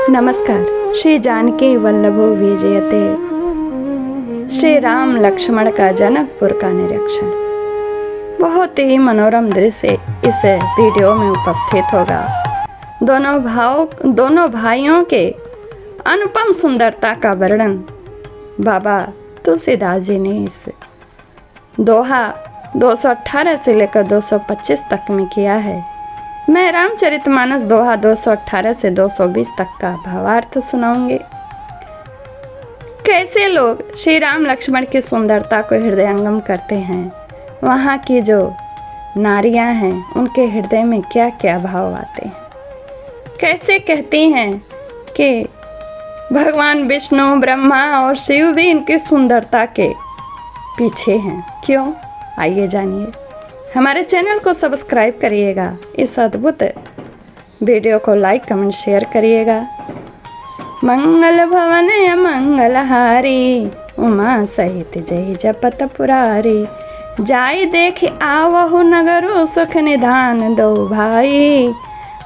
नमस्कार। श्री जानकी वल्लभो विजयते। श्री राम लक्ष्मण का जनकपुर का निरीक्षण बहुत ही मनोरम दृश्य इस वीडियो में उपस्थित होगा। दोनों भाइयों के अनुपम सुंदरता का वर्णन बाबा तुलसीदास जी ने इस दोहा 218 से लेकर 225 तक में किया है। मैं रामचरितमानस दोहा 218 से 220 तक का भावार्थ सुनाऊंगी। कैसे लोग श्री राम लक्ष्मण की सुंदरता को हृदयंगम करते हैं, वहाँ की जो नारियां हैं उनके हृदय में क्या क्या भाव आते हैं, कैसे कहती हैं कि भगवान विष्णु, ब्रह्मा और शिव भी इनकी सुंदरता के पीछे हैं। क्यों, आइए जानिए। हमारे चैनल को सब्सक्राइब करिएगा, इस अद्भुत वीडियो को लाइक कमेंट शेयर करिएगा। मंगल भवन मंगलहारी, उमा सहित जय जपत पुरारी। जाय देख आवहु नगरो, सुख निधान दो भाई।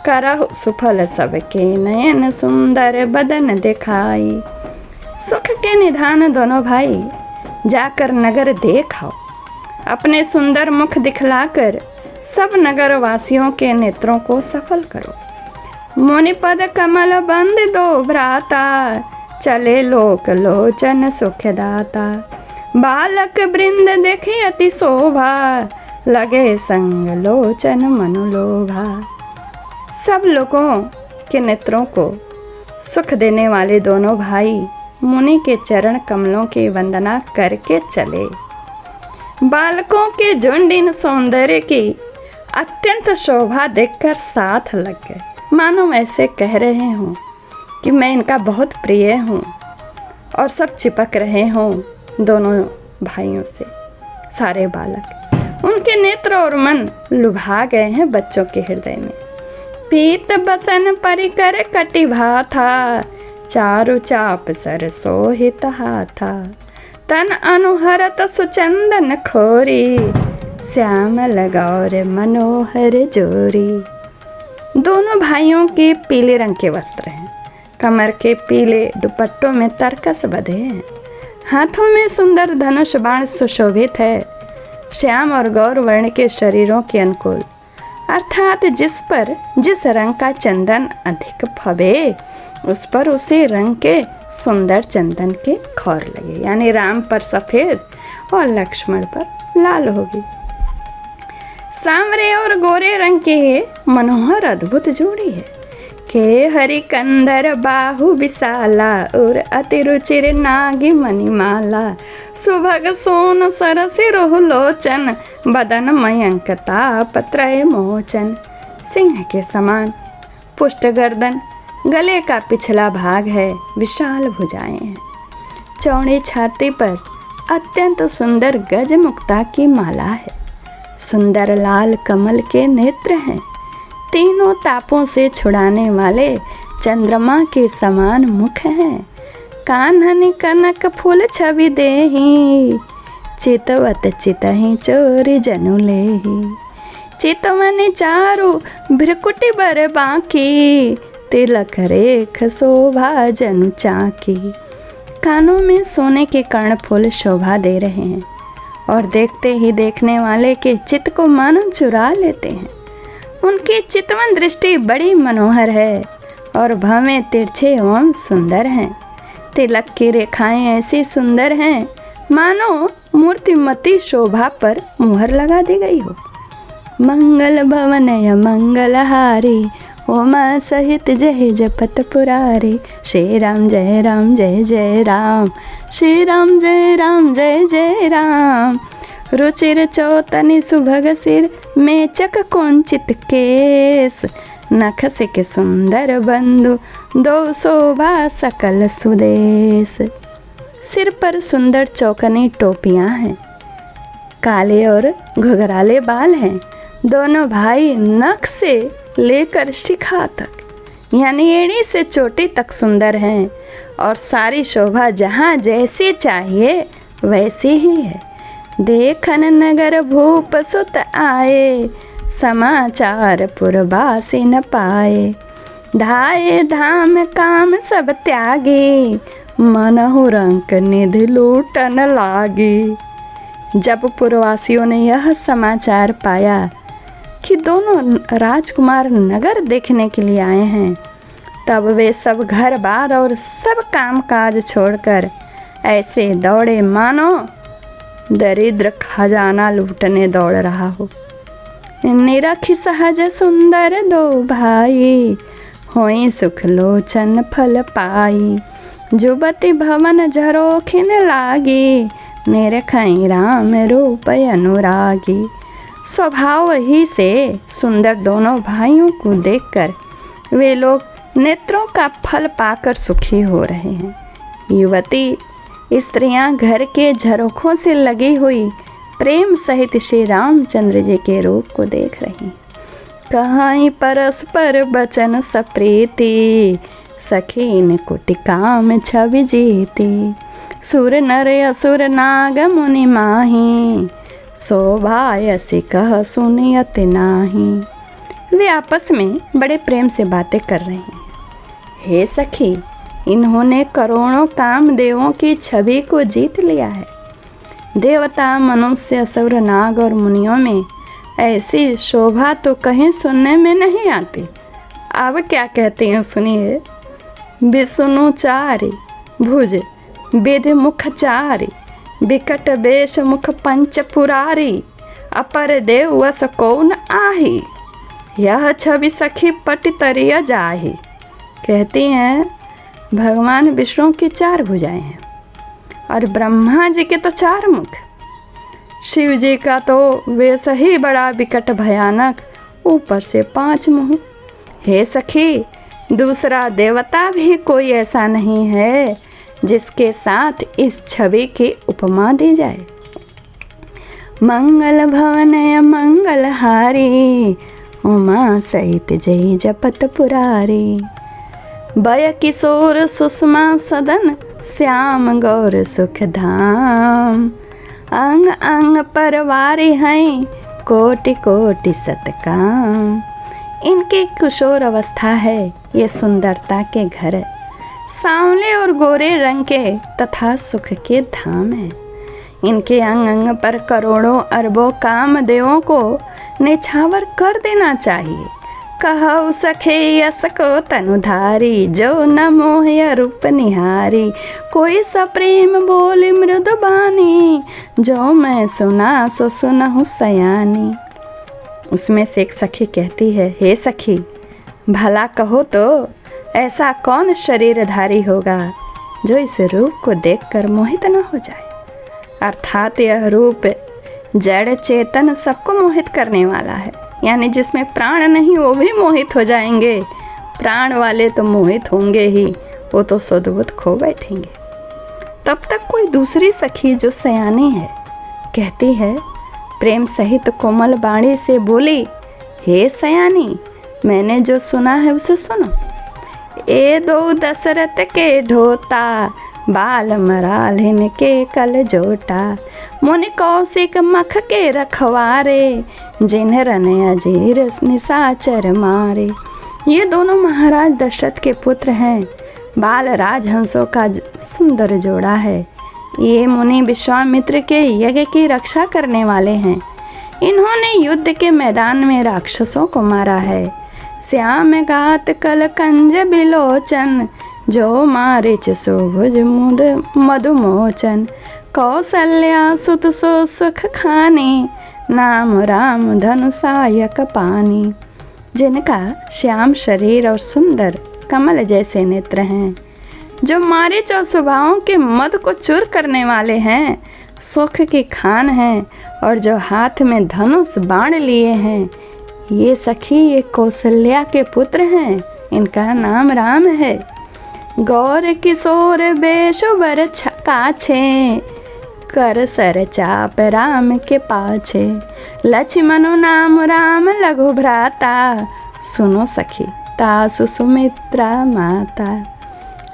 करहु सुफल सबके नयन, सुंदर बदन दिखाई। सुख के निधान दोनों भाई, जाकर नगर देखाओ। अपने सुंदर मुख दिखलाकर सब नगर वासियों के नेत्रों को सफल करो। मुनिपद कमल बंद दो भ्राता, चले लोक लोचन सुखदाता। बालक वृंद देखे अति शोभा, लगे संग लोचन मनुलोभा। सब लोगों के नेत्रों को सुख देने वाले दोनों भाई मुनि के चरण कमलों की वंदना करके चले। बालकों के झुंड इन सौंदर्य की अत्यंत शोभा देखकर साथ लग गए, मानो ऐसे कह रहे हों कि मैं इनका बहुत प्रिय हूँ, और सब चिपक रहे हों दोनों भाइयों से। सारे बालक, उनके नेत्र और मन लुभा गए हैं बच्चों के हृदय में। पीत बसन परिकर कटिभा था, चारु चाप सर सोहित हाथा। तन अनुहरत सुचंदन खोरी, श्यामल गौर मनोहर जोरी। दोनों भाइयों के पीले रंग के वस्त्र हैं, कमर के पीले दुपट्टों में तरकस बंधे हैं, हाथों में सुंदर धनुष बाण सुशोभित है। श्याम और गौर वर्ण के शरीरों के अनुकूल, अर्थात जिस पर जिस रंग का चंदन अधिक फबे, उस पर उसी रंग के सुंदर चंदन के खौर लगे। यानी राम पर सफेद और लक्ष्मण पर लाल होगी। सांवरे और गोरे रंग के मनोहर अद्भुत जोड़ी है। के हरि कंधर बाहु विशाला, और अति रुचिर नागी मणिमाला। सुभग सोन सरसि रोहु लोचन, बदन मयंकता पत्रय मोचन। सिंह के समान पुष्ट गर्दन, गले का पिछला भाग है, विशाल भुजाएं हैं। चौड़ी छाती पर अत्यंत सुंदर गजमुक्ता की माला है। सुंदर लाल कमल के नेत्र हैं। तीनों तापों से छुड़ाने वाले चंद्रमा के समान मुख हैं। कान्हनि कनक फूल छवि देहि, चितवत चितहि चोरी जनु लेहि। चितवनि चारु भ्रकुटि बर बांकी, तिलक रेख शोभा जनु चाकी। कानों में सोने के कर्णफूल शोभा दे रहे हैं, और देखते ही देखने वाले के चित्त को मानो चुरा लेते हैं। उनकी चितवन दृष्टि बड़ी मनोहर है, और भवें तिरछे एवं सुंदर हैं। तिलक की रेखाएं ऐसी सुंदर हैं, मानो मूर्तिमती शोभा पर मुहर लगा दी गई हो। मंगल भवन मंगलहारी, उमा सहित जय जपत पुरारी। श्री राम जय राम जय जय राम, श्री राम जय राम जय जय राम। रुचिर चौतनि सुभग सिर, मेचक कुंचित केस। नख सिक सुंदर बंधु, दो शोभा सकल सुदेश। सिर पर सुंदर चौकनी टोपियां हैं, काले और घुघराले बाल हैं। दोनों भाई नख से लेकर शिखा तक, यानी एड़ी से चोटी तक सुंदर हैं, और सारी शोभा जहाँ जैसी चाहिए वैसी ही है। देखन नगर भूप सुत आए, समाचार पुरबासी न पाए। धाये धाम काम सब त्यागे, मनहु रंक निधि लूटन लागे। जब पुरवासियों ने यह समाचार पाया कि दोनों राजकुमार नगर देखने के लिए आए हैं, तब वे सब घर बार और सब काम काज छोड़कर ऐसे दौड़े मानो दरिद्र खजाना लूटने दौड़ रहा हो। निरखी सहज सुंदर दो भाई, होई सुख लोचन फल पाई। जुबती भवन झरोखिन लागी, निरखई राम रूप अनुरागी। स्वभाव ही से सुंदर दोनों भाइयों को देखकर वे लोग नेत्रों का फल पाकर सुखी हो रहे हैं। युवती स्त्रियां घर के झरोखों से लगी हुई प्रेम सहित श्री रामचंद्र जी के रूप को देख रही हैं। कहीं परस्पर बचन सप्रीति, सखीन कुटि काम छवि जीती। सुर नर असुर नाग मुनि माही, शोभायसी कह सुनियत नाही। वे आपस में बड़े प्रेम से बातें कर रहे हैं। हे सखी, इन्होंने करोड़ों कामदेवों की छवि को जीत लिया है। देवता, मनुष्य, असुर, नाग और मुनियों में ऐसी शोभा तो कहीं सुनने में नहीं आती। अब क्या कहते हैं सुनिए। विष्णु चारि भुज विध मुख चारि, विकट वेश मुख पंच पुरारी। अपर देव वस कौन आही, यह छवि सखी पट तरिया जाही। कहती हैं भगवान विष्णु की 4 भुजाएं हैं और ब्रह्मा जी के तो 4 मुख। शिव जी का तो वैसा ही बड़ा विकट भयानक, ऊपर से 5 मुँह। हे सखी, दूसरा देवता भी कोई ऐसा नहीं है जिसके साथ इस छवि की उपमा दी जाए। मंगल भवन मंगल हारी, उमा सहित जय जपत पुरारी। बय किशोर सुषमा सदन, श्याम गौर सुख धाम। अंग अंग परवारी हैं, कोटि कोटि सतकाम। इनकी किशोर अवस्था है ये सुंदरता के घर, सांवले और गोरे रंग के तथा सुख के धाम है। इनके अंग अंग पर करोड़ों अरबों कामदेवों को निछावर कर देना चाहिए। कहु सखे यस को तनुधारी, जो न मोह रूप निहारी। कोई सप्रेम बोली मृदु बानी, जो मैं सुना सो सुनहु सयानी। उसमें से एक सखी कहती है, हे सखी, भला कहो तो ऐसा कौन शरीरधारी होगा जो इस रूप को देखकर मोहित न हो जाए। अर्थात यह रूप जड़ चेतन सबको मोहित करने वाला है, यानी जिसमें प्राण नहीं वो भी मोहित हो जाएंगे। प्राण वाले तो मोहित होंगे ही, वो तो सद्बुद्ध खो बैठेंगे। तब तक कोई दूसरी सखी जो सयानी है कहती है, प्रेम सहित कोमल बाणी से बोली, हे सयानी, मैंने जो सुना है उसे सुनो। ए दो दशरथ के ढोता, बाल मराल के कल जोटा। मुनि कौशिक मख के रखवारे, जिन्ह रन अजीर निशाचर मारे। ये दोनों महाराज दशरथ के पुत्र हैं। बाल राजहंसों का सुंदर जोड़ा है। ये मुनि विश्वामित्र के यज्ञ की रक्षा करने वाले हैं। इन्होंने युद्ध के मैदान में राक्षसों को मारा है। श्याम गात कल कंज बिलोचन, जो मारिच सोभुज मुद मधुमोचन। कौशल्या सुत सो सुख खानी, नाम राम धनुषायक पानी। जिनका श्याम शरीर और सुंदर कमल जैसे नेत्र हैं, जो मारिच और स्वभावों के मद को चूर करने वाले हैं, सुख की खान हैं और जो हाथ में धनुष बाण लिए हैं, ये सखी ये कौशल्या के पुत्र हैं। इनका नाम राम है। गौर किशोर बेशुबर काछे, कर सर चाप राम के पाछे। लक्ष्मणु नाम राम लघु भ्राता, सुनो सखी तासु सुमित्रा माता।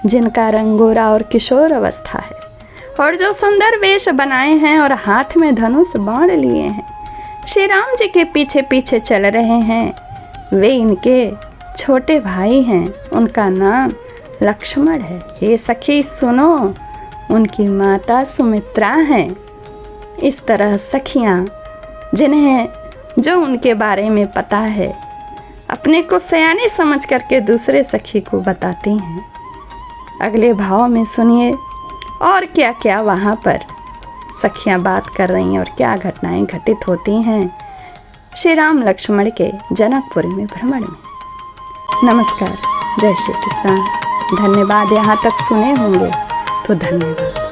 जिनका रंग गोरा और किशोर अवस्था है और जो सुंदर वेश बनाए हैं और हाथ में धनुष बाण लिए हैं, श्री राम जी के पीछे पीछे चल रहे हैं, वे इनके छोटे भाई हैं, उनका नाम लक्ष्मण है। हे सखी सुनो, उनकी माता सुमित्रा हैं। इस तरह सखियाँ जिन्हें जो उनके बारे में पता है अपने को सयाने समझ करके दूसरे सखी को बताती हैं। अगले भाव में सुनिए और क्या क्या वहाँ पर सखियाँ बात कर रही हैं और क्या घटनाएं घटित होती हैं श्री राम लक्ष्मण के जनकपुर में भ्रमण में। नमस्कार, जय श्री कृष्ण। धन्यवाद। यहाँ तक सुने होंगे तो धन्यवाद।